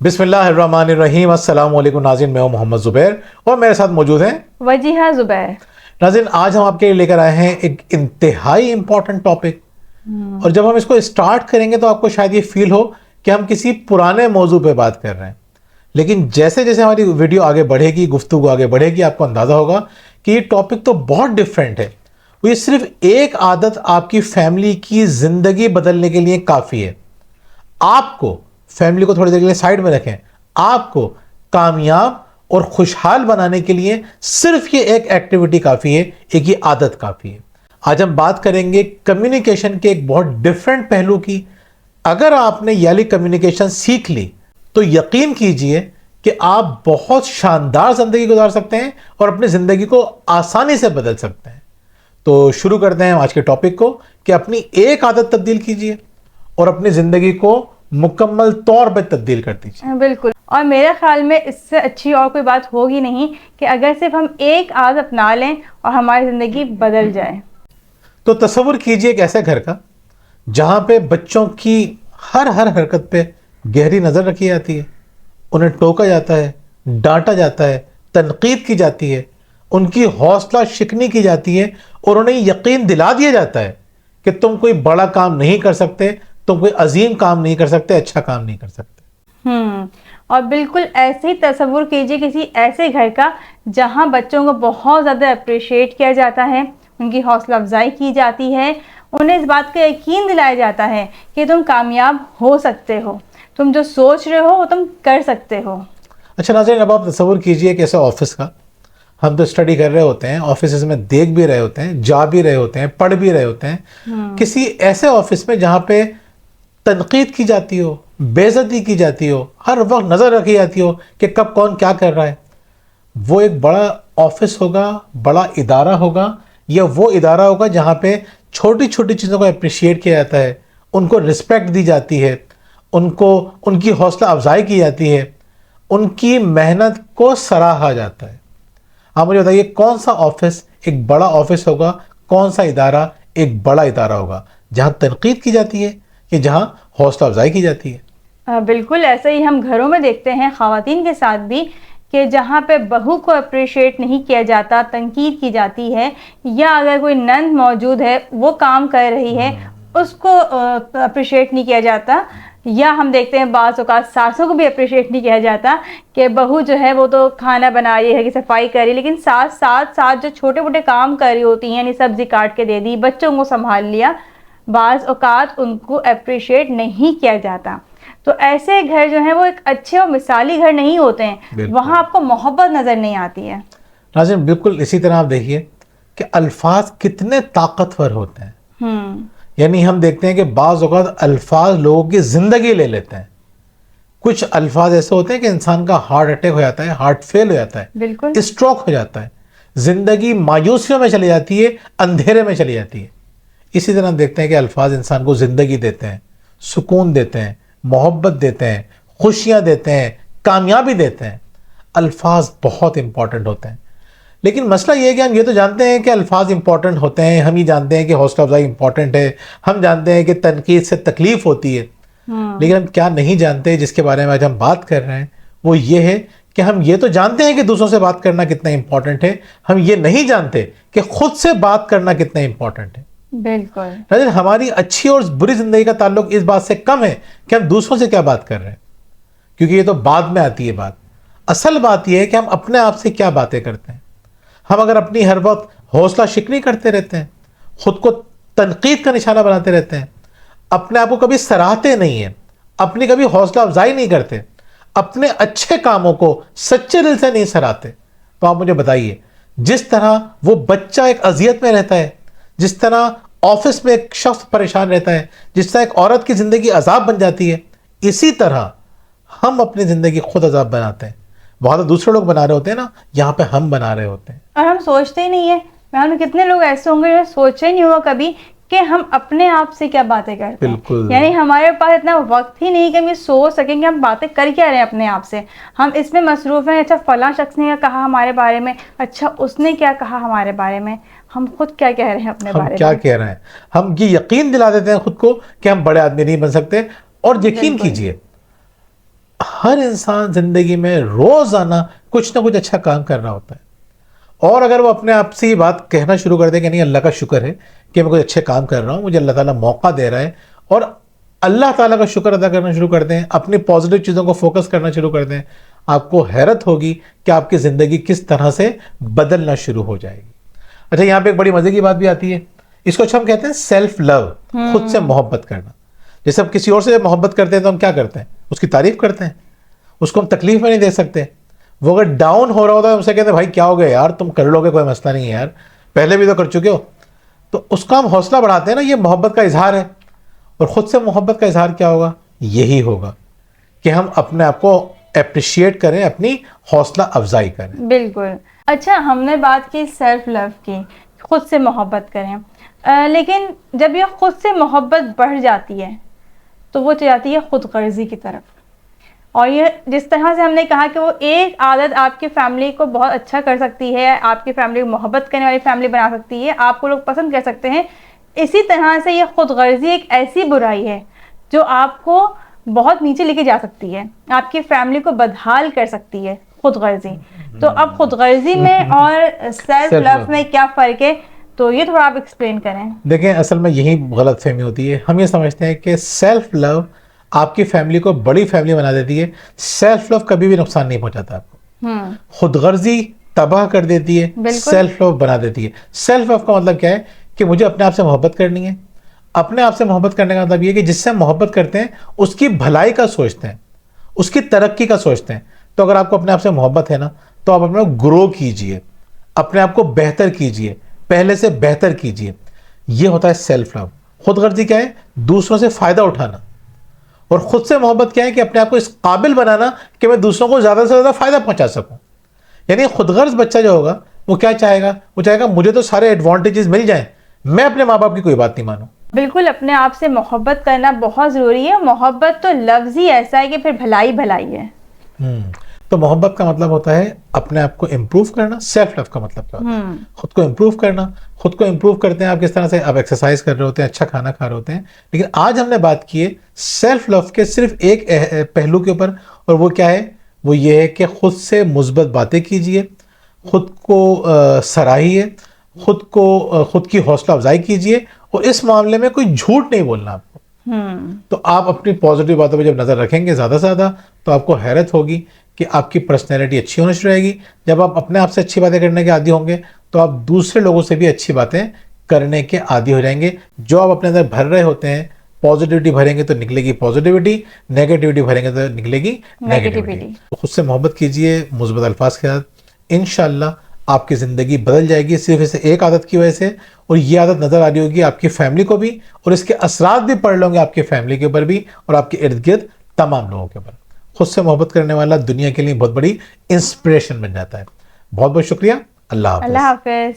बिस्मिल्लाहिर्रहमानिर्रहीम। अस्सलाम वालेकुम नाज़रीन, मैं हूं मोहम्मद ज़ुबैर और मेरे साथ मौजूद हैं वजीहा ज़ुबैर। नाज़रीन, आज हम आपके लिए लेकर आए हैं एक इंतहाई इंपॉर्टेंट टॉपिक। और जब हम इसको स्टार्ट करेंगे तो आपको शायद ये फील हो कि हम किसी पुराने मौजू पे बात कर रहे हैं, लेकिन जैसे जैसे हमारी वीडियो आगे बढ़ेगी, गुफ्तगू आगे बढ़ेगी, आपको अंदाज़ा होगा कि ये टॉपिक तो बहुत डिफरेंट है। ये सिर्फ एक आदत आपकी फैमिली की ज़िंदगी बदलने के लिए काफ़ी है। आपको फैमिली को थोड़ी देर के लिए साइड में रखें, आपको कामयाब और खुशहाल बनाने के लिए सिर्फ ये एक एक्टिविटी काफ़ी है, एक ये आदत काफ़ी है। आज हम बात करेंगे कम्युनिकेशन के एक बहुत डिफरेंट पहलू की। अगर आपने ये वाली कम्युनिकेशन सीख ली तो यकीन कीजिए कि आप बहुत शानदार ज़िंदगी गुजार सकते हैं और अपनी ज़िंदगी को आसानी से बदल सकते हैं। तो शुरू करते हैं आज के टॉपिक को कि अपनी एक आदत तब्दील कीजिए और अपनी ज़िंदगी को मुकम्मल तौर पर तब्दील कर दीजिए। बिल्कुल, और मेरे ख्याल में इससे अच्छी और कोई बात होगी नहीं कि अगर सिर्फ हम एक आदत अपना लें और हमारी ज़िंदगी बदल जाए। तो तसव्वुर कीजिए एक ऐसे घर का जहाँ पे बच्चों की हर हरकत पे गहरी नज़र रखी जाती है, उन्हें टोका जाता है, डांटा जाता है, तनकीद की जाती है, उनकी हौसला शिकनी की जाती है और उन्हें यकीन दिला दिया जाता है कि तुम कोई बड़ा काम नहीं कर सकते, तुम कोई अजीम काम नहीं कर सकते, अच्छा काम नहीं कर सकते। और बिल्कुल ऐसे ही तसव्वुर कीजिए किसी ऐसे घर का जहां बच्चों को बहुत ज़्यादा अप्रिशिएट किया जाता है, उनकी हौसला अफजाई की जाती है, उन्हें इस बात का यकीन दिलाया जाता है कि तुम कामयाब हो सकते हो, तुम जो सोच रहे हो वो तुम कर सकते हो। अच्छा नाज़रीन, अब आप तसव्वुर कीजिए कि ऐसे ऑफिस का, हम तो स्टडी कर रहे होते हैं, ऑफिस में देख भी रहे होते हैं, जा भी रहे होते हैं, पढ़ भी रहे होते हैं, किसी ऐसे ऑफिस में जहाँ पे तनकीद की जाती हो, बेइज्जती की जाती हो, हर वक्त नज़र रखी जाती हो कि कब कौन क्या कर रहा है। वो एक बड़ा ऑफिस होगा, बड़ा इदारा होगा, या वो इदारा होगा जहाँ पे छोटी छोटी चीज़ों को अप्रिशिएट किया जाता है, उनको रिस्पेक्ट दी जाती है, उनको उनकी हौसला अफजाई की जाती है, उनकी मेहनत को सराहा जाता है। आप मुझे बताइए कौन सा ऑफिस एक बड़ा ऑफिस होगा, कौन सा इदारा एक बड़ा इदारा होगा जहाँ तनकीद की जाती है कि जहाँ हौसला अफजाई की जाती है। बिल्कुल ऐसे ही हम घरों में देखते हैं ख़वातीन के साथ भी कि जहाँ पे बहू को अप्रिशिएट नहीं किया जाता, तनकीद की जाती है, या अगर कोई नंद मौजूद है वो काम कर रही है उसको अप्रिशिएट नहीं किया जाता, या हम देखते हैं बाज़ औक़ात सासों को भी अप्रिशिएट नहीं किया जाता कि बहू जो है वो तो खाना बना रही है कि सफाई कर रही है, लेकिन साथ जो छोटे मोटे काम कर रही होती हैं, यानी सब्ज़ी काट के दे दी, बच्चों को संभाल लिया, बाज़ औक़ात उनको अप्रिशिएट नहीं किया जाता। तो ऐसे घर जो हैं वो एक अच्छे और मिसाली घर नहीं होते हैं, वहाँ आपको मोहब्बत नज़र नहीं आती है। नाज़रीन, बिल्कुल इसी तरह आप देखिए कि अल्फाज कितने ताकतवर होते हैं। यानी हम देखते हैं कि बाज़ औक़ात अल्फाज लोगों की ज़िंदगी ले लेते हैं। कुछ अल्फाज ऐसे होते हैं कि इंसान का हार्ट अटैक हो जाता है, हार्ट फेल हो जाता है, बिल्कुल स्ट्रोक हो जाता है, ज़िंदगी मायूसियों में चली जाती है, अंधेरे में चली जाती है। इसी तरह हम देखते हैं कि अल्फाज इंसान को ज़िंदगी देते हैं, सुकून देते हैं, मोहब्बत देते हैं, खुशियाँ देते हैं, कामयाबी देते हैं। अल्फाज बहुत इंपॉर्टेंट होते हैं, लेकिन मसला ये है कि हम ये तो जानते हैं कि अल्फाज इंपॉर्टेंट होते हैं, हम ही जानते हैं कि हौसला अफजाई इंपॉर्टेंट है, हम जानते हैं कि तनकीद से तकलीफ होती है, लेकिन हम क्या नहीं जानते जिसके बारे में आज हम बात कर रहे हैं वो ये है कि हम ये तो जानते हैं कि दूसरों से बात करना कितना इंपॉर्टेंट है, हम ये नहीं जानते कि खुद से बात करना कितना इंपॉर्टेंट है। बिल्कुल हमारी अच्छी और बुरी जिंदगी का ताल्लुक इस बात से कम है कि हम दूसरों से क्या बात कर रहे हैं, क्योंकि ये तो बाद में आती है बात। असल बात यह है कि हम अपने आप से क्या बातें करते हैं। हम अगर अपनी हर वक्त हौसला शिकनी करते रहते हैं, खुद को तनकीद का निशाना बनाते रहते हैं, अपने आप को कभी सराहते नहीं हैं, अपनी कभी हौसला अफजाई नहीं करते, अपने अच्छे कामों को सच्चे दिल से नहीं सराहते, तो आप मुझे बताइए जिस तरह वो बच्चा एक अजियत में रहता है, जिस तरह ऑफिस में एक शख्स परेशान रहता है, जिस तरह एक औरत की ज़िंदगी अजाब बन जाती है, इसी तरह हम अपनी ज़िंदगी खुद अजाब बनाते हैं। वहाँ तो दूसरे लोग बना रहे होते हैं ना, यहाँ पे हम बना रहे होते हैं और हम सोचते ही नहीं है। मैं कितने लोग ऐसे होंगे जो सोचे ही नहीं होगा कभी कि हम अपने आप से क्या बातें करते हैं, यानी हमारे पास इतना वक्त ही नहीं कि हम ये सोच सकें कि हम बातें कर क्या रहे हैं अपने आप से। हम इसमें मसरूफ़ हैं, अच्छा फलां शख्स ने क्या कहा हमारे बारे में, अच्छा उसने क्या कहा हमारे बारे में, हम खुद क्या कह रहे हैं अपने बारे में, क्या कह रहे हैं। हम ये यकीन दिला देते हैं खुद को कि हम बड़े आदमी नहीं बन सकते। और यकीन कीजिए ہر انسان زندگی میں روزانہ کچھ نہ کچھ اچھا کام کر رہا ہوتا ہے، اور اگر وہ اپنے آپ سے یہ بات کہنا شروع کر دے کہ نہیں اللہ کا شکر ہے کہ میں کوئی اچھے کام کر رہا ہوں، مجھے اللہ تعالیٰ موقع دے رہا ہے، اور اللہ تعالیٰ کا شکر ادا کرنا شروع کر دیں، اپنی پازیٹیو چیزوں کو فوکس کرنا شروع کر دیں، آپ کو حیرت ہوگی کہ آپ کی زندگی کس طرح سے بدلنا شروع ہو جائے گی۔ اچھا، یہاں پہ ایک بڑی مزے کی بات بھی آتی ہے، اس کو اچھا ہم کہتے ہیں سیلف لو، خود سے محبت کرنا۔ جیسے ہم کسی اور سے محبت کرتے ہیں تو ہم کیا کرتے ہیں؟ اس کی تعریف کرتے ہیں، اس کو ہم تکلیف میں نہیں دے سکتے۔ وہ اگر ڈاؤن ہو رہا ہوتا ہے ہم سے کہتے ہیں بھائی کیا ہو گیا یار، تم کر لو گے، کوئی مسئلہ نہیں ہے یار، پہلے بھی تو کر چکے ہو۔ تو اس کا ہم حوصلہ بڑھاتے ہیں نا، یہ محبت کا اظہار ہے۔ اور خود سے محبت کا اظہار کیا ہوگا؟ یہی ہوگا کہ ہم اپنے آپ کو اپریشیٹ کریں، اپنی حوصلہ افزائی کریں۔ بالکل۔ اچھا، ہم نے بات کی سیلف لو کی، خود سے محبت کریں، لیکن جب یہ خود سے محبت بڑھ جاتی ہے تو وہ جاتی ہے خود غرضی کی طرف۔ اور یہ جس طرح سے ہم نے کہا کہ وہ ایک عادت آپ کی فیملی کو بہت اچھا کر سکتی ہے، آپ کی فیملی کو محبت کرنے والی فیملی بنا سکتی ہے، آپ کو لوگ پسند کر سکتے ہیں، اسی طرح سے یہ خود غرضی ایک ایسی برائی ہے جو آپ کو بہت نیچے لے کے جا سکتی ہے، آپ کی فیملی کو بدحال کر سکتی ہے خود غرضی۔ تو اب خود غرضی میں اور سیلف لو میں کیا فرق ہے، تو یہ تھوڑا آپ ایکسپلین کریں۔ دیکھیں، اصل میں یہی غلط فہمی ہوتی ہے، ہم یہ سمجھتے ہیں کہ سیلف لو آپ کی فیملی کو بڑی فیملی بنا دیتی ہے۔ سیلف لو کبھی بھی نقصان نہیں پہنچاتا آپ کو، خود غرضی تباہ کر دیتی ہے، سیلف لو بنا دیتی ہے۔ سیلف لو کا مطلب کیا ہے کہ مجھے اپنے آپ سے محبت کرنی ہے۔ اپنے آپ سے محبت کرنے کا مطلب یہ ہے کہ جس سے ہم محبت کرتے ہیں اس کی بھلائی کا سوچتے ہیں، اس کی ترقی کا سوچتے ہیں۔ تو اگر آپ کو اپنے آپ سے محبت ہے نا، تو آپ اپنے گرو کیجئے، اپنے آپ کو بہتر کیجئے، پہلے سے بہتر کیجئے۔ یہ ہوتا ہے سیلف لو۔ خود غرضی کیا ہے؟ دوسروں سے فائدہ اٹھانا۔ اور خود سے محبت کیا ہے؟ کہ اپنے آپ کو اس قابل بنانا کہ میں دوسروں کو زیادہ سے زیادہ فائدہ پہنچا سکوں۔ یعنی خود غرض بچہ جو ہوگا وہ کیا چاہے گا؟ وہ چاہے گا مجھے تو سارے ایڈوانٹیجز مل جائیں، میں اپنے ماں باپ کی کوئی بات نہیں مانوں۔ بالکل، اپنے آپ سے محبت کرنا بہت ضروری ہے۔ محبت تو لفظ ہی ایسا ہے کہ پھر بھلائی بھلائی ہے۔ تو محبت کا مطلب ہوتا ہے اپنے آپ کو امپروو کرنا۔ سیلف لو کا مطلب کیا ہوتا ہے؟ خود کو امپروو کرنا۔ خود کو امپروو کرتے ہیں آپ کس طرح سے؟ آپ ایکسرسائز کر رہے ہوتے ہیں، اچھا کھانا کھا رہے ہوتے ہیں، لیکن آج ہم نے بات کی ہے سیلف لو کے صرف ایک پہلو کے اوپر، اور وہ کیا ہے؟ وہ یہ ہے کہ خود سے مثبت باتیں کیجئے، خود کو سراہیے، خود کی حوصلہ افزائی کیجئے، اور اس معاملے میں کوئی جھوٹ نہیں بولنا آپ کو۔ تو آپ اپنی پازیٹیو باتوں پہ جب نظر رکھیں گے زیادہ سے زیادہ، تو آپ کو حیرت ہوگی کہ آپ کی پرسنالٹی اچھی ہونا شروع رہے گی۔ جب آپ اپنے آپ سے اچھی باتیں کرنے کے عادی ہوں گے تو آپ دوسرے لوگوں سے بھی اچھی باتیں کرنے کے عادی ہو جائیں گے۔ جو آپ اپنے اندر بھر رہے ہوتے ہیں، پازیٹیوٹی بھریں گے تو نکلے گی پازیٹیوٹی، نیگیٹیوٹی بھریں گے تو نکلے گی نیگیٹیوٹی۔ خود سے محبت کیجئے مثبت الفاظ کے ساتھ، انشاءاللہ آپ کی زندگی بدل جائے گی صرف اس ایک عادت کی وجہ سے۔ اور یہ عادت نظر آ رہی ہوگی آپ کی فیملی کو بھی، اور اس کے اثرات بھی پڑ لوں گے آپ کی فیملی کے اوپر بھی اور آپ کے ارد گرد تمام لوگوں کے اوپر۔ خود سے محبت کرنے والا دنیا کے لیے بہت بڑی انسپریشن بن جاتا ہے۔ بہت بہت شکریہ۔ اللہ حافظ۔ اللہ حافظ۔